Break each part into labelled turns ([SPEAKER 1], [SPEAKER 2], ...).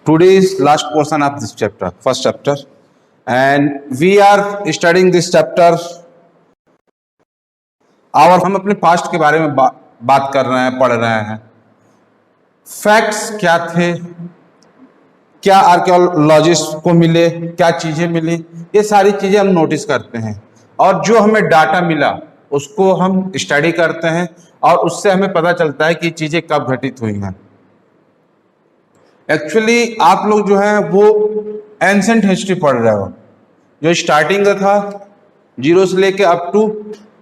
[SPEAKER 1] Today is last portion of this chapter, first chapter, and we are studying this chapter. और हम अपने past के बारे में बात कर रहे हैं, पढ़ रहे हैं। फैक्ट्स क्या थे, क्या आर्कियोलॉजिस्ट को मिले, क्या चीजें मिली, ये सारी चीजें हम नोटिस करते हैं और जो हमें डाटा मिला उसको हम स्टडी करते हैं और उससे हमें पता चलता है कि चीजें कब घटित हुई हैं। एक्चुअली आप लोग जो है वो एंसेंट हिस्ट्री पढ़ रहे हो, जो स्टार्टिंग का था 0 से लेके अप टू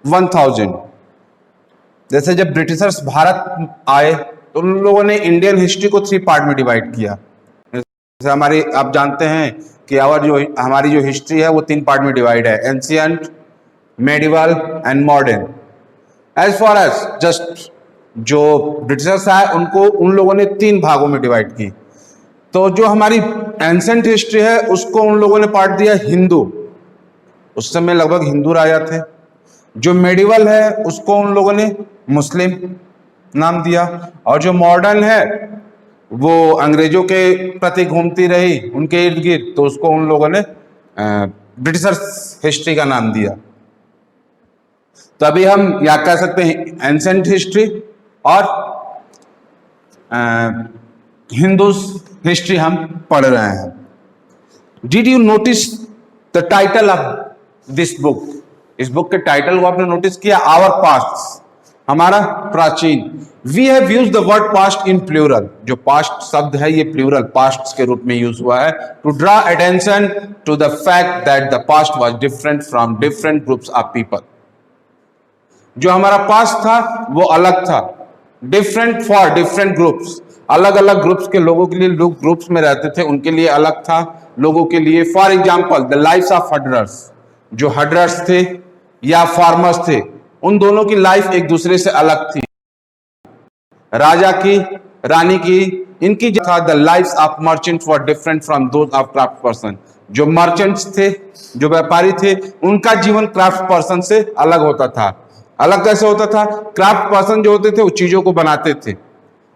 [SPEAKER 1] 1000। जैसे जब ब्रिटिशर्स भारत आए तो उन लोगों ने इंडियन हिस्ट्री को 3 पार्ट में डिवाइड किया। जैसे हमारी आप जानते हैं कि हमारी जो हिस्ट्री है वो 3 पार्ट में डिवाइड है, ancient, medieval and modern. As far as just जो ब्रिटिशर्स आए उन लोगों ने 3 भागों में डिवाइड की। तो जो हमारी एंसेंट हिस्ट्री है उसको उन लोगों ने पार्ट दिया हिंदू, उस समय लगभग हिंदू राजा थे। जो मेडिवल है उसको उन लोगों ने मुस्लिम नाम दिया और जो मॉडर्न है वो अंग्रेजों के प्रति घूमती रही उनके इर्द गिर्द, तो उसको उन लोगों ने ब्रिटिशर्स हिस्ट्री का नाम दिया। तो अभी हम या कह सकते हैं एंसेंट हिस्ट्री और हिंदूज हिस्ट्री हम पढ़ रहे हैं। Did you notice the title of this book? इस बुक के टाइटल को आपने नोटिस किया? आवर पास्ट, हमारा प्राचीन। We have used the word past in plural. जो पास्ट शब्द है ये प्लूरल पास्ट के रूप में यूज हुआ है to draw attention to the fact that the past was different from different groups of people. जो हमारा पास्ट था वो अलग था, डिफरेंट फॉर डिफरेंट ग्रुप्स, अलग अलग ग्रुप्स के लोगों के लिए, लोग ग्रुप्स में रहते थे उनके लिए अलग था, लोगों के लिए। For example the life of hurdlers, जो हडरर्स थे या फार्मर्स थे, उन दोनों की लाइफ एक दूसरे से अलग थी। राजा की, रानी की, इनकी जो था the life of merchants were different from those of craft person. जो मर्चेंट्स थे, जो व्यापारी थे, उनका जीवन क्राफ्ट पर्सन से अलग होता था। अलग कैसे होता था? क्राफ्ट पर्सन जो होते थे वो चीजों को बनाते थे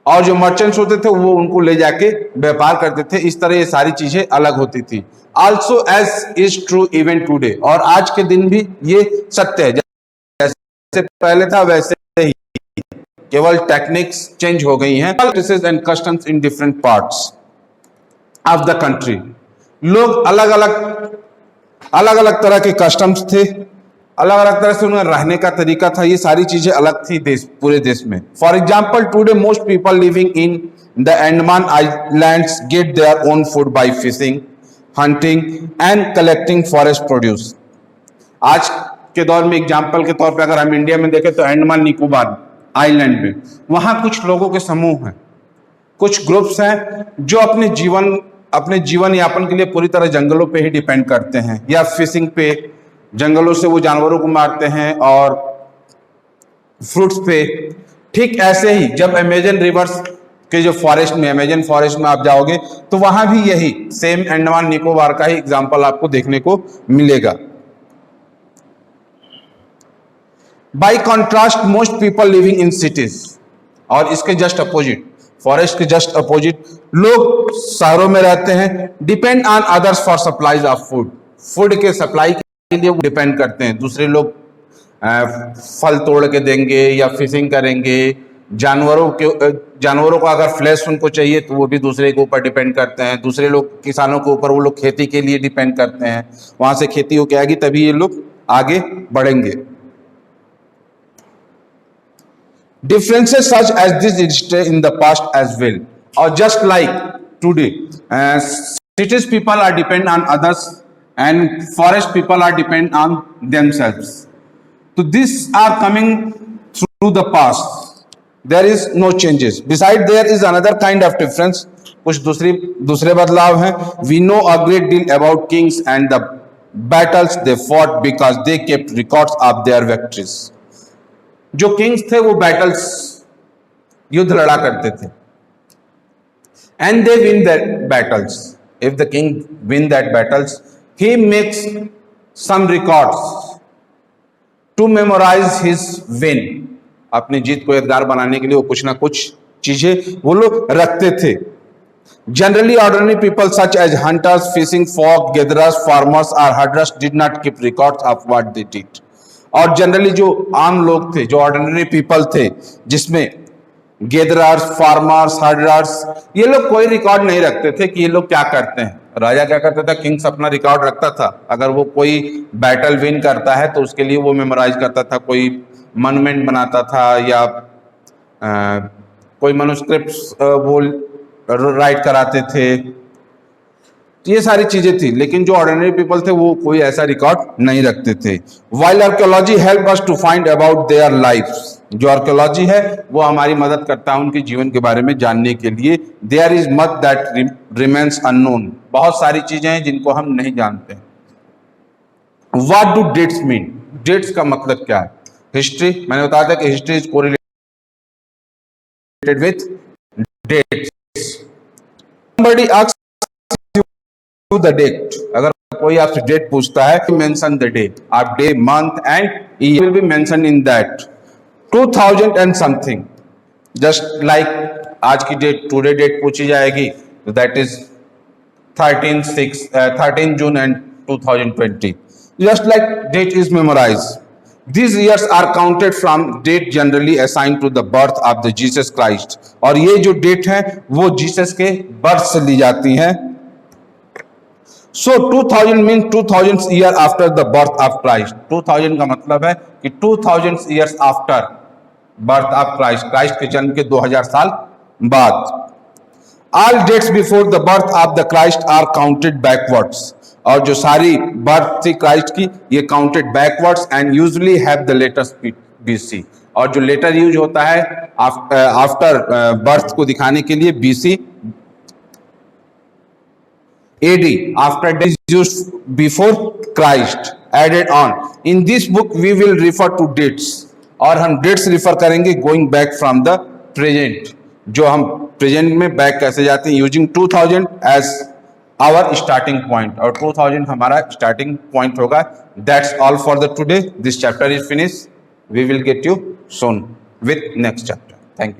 [SPEAKER 1] और जो मर्चेंट्स होते थे वो उनको ले जाके व्यापार करते थे। इस तरह ये सारी चीजें अलग होती थी। Also as is true even today, और आज के दिन भी ये सत्य है। जैसे पहले था वैसे ही, केवल टेक्निक्स चेंज हो गई हैं। Practices and customs in different parts of the country, लोग अलग अलग तरह के कस्टम्स थे, अलग अलग तरह से उनका रहने का तरीका था, ये सारी चीजें अलग थी पूरे देश में। For example today most people living in the Andaman islands get their own food by fishing, hunting and collecting forest produce. आज के दौर में एग्जाम्पल के तौर पे अगर हम इंडिया में देखें तो अंडमान निकोबार आइलैंड में वहां कुछ लोगों के समूह हैं, कुछ ग्रुप्स हैं जो अपने जीवन यापन के लिए पूरी तरह जंगलों पे ही डिपेंड करते हैं या फिशिंग पे, जंगलों से वो जानवरों को मारते हैं और फ्रूट्स पे। ठीक ऐसे ही जब अमेजन रिवर्स के जो फॉरेस्ट में, अमेजन फॉरेस्ट में आप जाओगे तो वहां भी यही सेम अंडमान निकोबार का ही एग्जांपल आपको देखने को मिलेगा। Bye contrast most people living in cities, और इसके जस्ट अपोजिट, फॉरेस्ट के जस्ट अपोजिट लोग शहरों में रहते हैं। Depend on others for supplies of food, food के सप्लाई के लिए वो डिपेंड करते हैं। दूसरे लोग फल तोड़ के देंगे या फिशिंग करेंगे। जानवरों को अगर फ्लैश उनको चाहिए तो वो भी दूसरे के ऊपर डिपेंड करते हैं। दूसरे लोग, किसानों के ऊपर, वो लोग खेती के लिए डिपेंड करते हैं। वहां से खेती होके आएगी तभी ये लोग आगे बढ़ेंगे। Differences such as this existed in the past as well, or just like today, cities people are depend on others and forest people are depend on themselves. So these are coming through the past. There is no changes. Besides, there is another kind of difference. कुछ दूसरे बदलाव हैं. We know a great deal about kings and the battles they fought because they kept records of their victories. जो kings थे वो battles, युद्ध लड़ा करते थे, and they win that battles. If the king win that battles, he makes some records to memorise his win. अपनी जीत को यादगार बनाने के लिए वो कुछ ना कुछ चीजें वो लोग रखते थे. Generally, ordinary people such as hunters, fishing folk, gatherers, farmers or herders did not keep records of what they did. और जनरली जो आम लोग थे, जो ऑर्डिनरी पीपल थे, जिसमें गेदरर्स, फार्मर्स, हर्डर्स, ये लोग कोई रिकॉर्ड नहीं रखते थे कि ये लोग क्या करते हैं। राजा क्या करता था, किंग्स अपना रिकॉर्ड रखता था। अगर वो कोई बैटल विन करता है तो उसके लिए वो मेमोराइज करता था, कोई मॉन्यूमेंट बनाता था या कोई मनुस्क्रिप्ट्स वो राइट कराते थे। ये सारी चीजें थी, लेकिन जो ऑर्डिनरी पीपल थे वो कोई ऐसा रिकॉर्ड नहीं रखते थे। While archaeology help us to find about their lives, जो आर्कियोलॉजी है वो हमारी मदद करता है उनके जीवन के बारे में जानने के लिए। There is much that remains unknown, बहुत सारी चीजें हैं जिनको हम नहीं जानते। What do dates mean, dates का मतलब क्या है? हिस्ट्री, मैंने बताया था कि history is correlated with dates. somebody asks you the date, अगर कोई आपसे डेट पूछता है, मेंशन द डे, आप day, month and year will be mention in that. 2000 and something, just like आज की डेट, टुडे डेट पूछी जाएगी, that is 13 June and 2020, just like date is memorized. These years are counted from date generally assigned to the birth of the Jesus Christ, और ये जो date है वो Jesus के बर्थ से ली जाती हैं। So 2000 means 2000 year after the birth of Christ. 2000 का मतलब है कि 2000 years after birth of Christ, Christ के जन्म के 2000 साल बाद। All dates before the birth of the Christ are counted backwards, और जो सारी बर्थ थी क्राइस्ट की ये counted backwards and usually have the letters BC, और जो लेटर यूज होता है आफ्टर बर्थ को दिखाने के लिए BC AD, after date is used before Christ added on. In this book we will refer to dates, और हम डेट्स रिफर करेंगे going back from the present, जो हम प्रेजेंट में बैक कैसे जाते हैं, using 2000 as our starting point, और 2000 हमारा स्टार्टिंग पॉइंट होगा। That's all for the today, this chapter is finish, we will get you soon with next chapter. Thank you.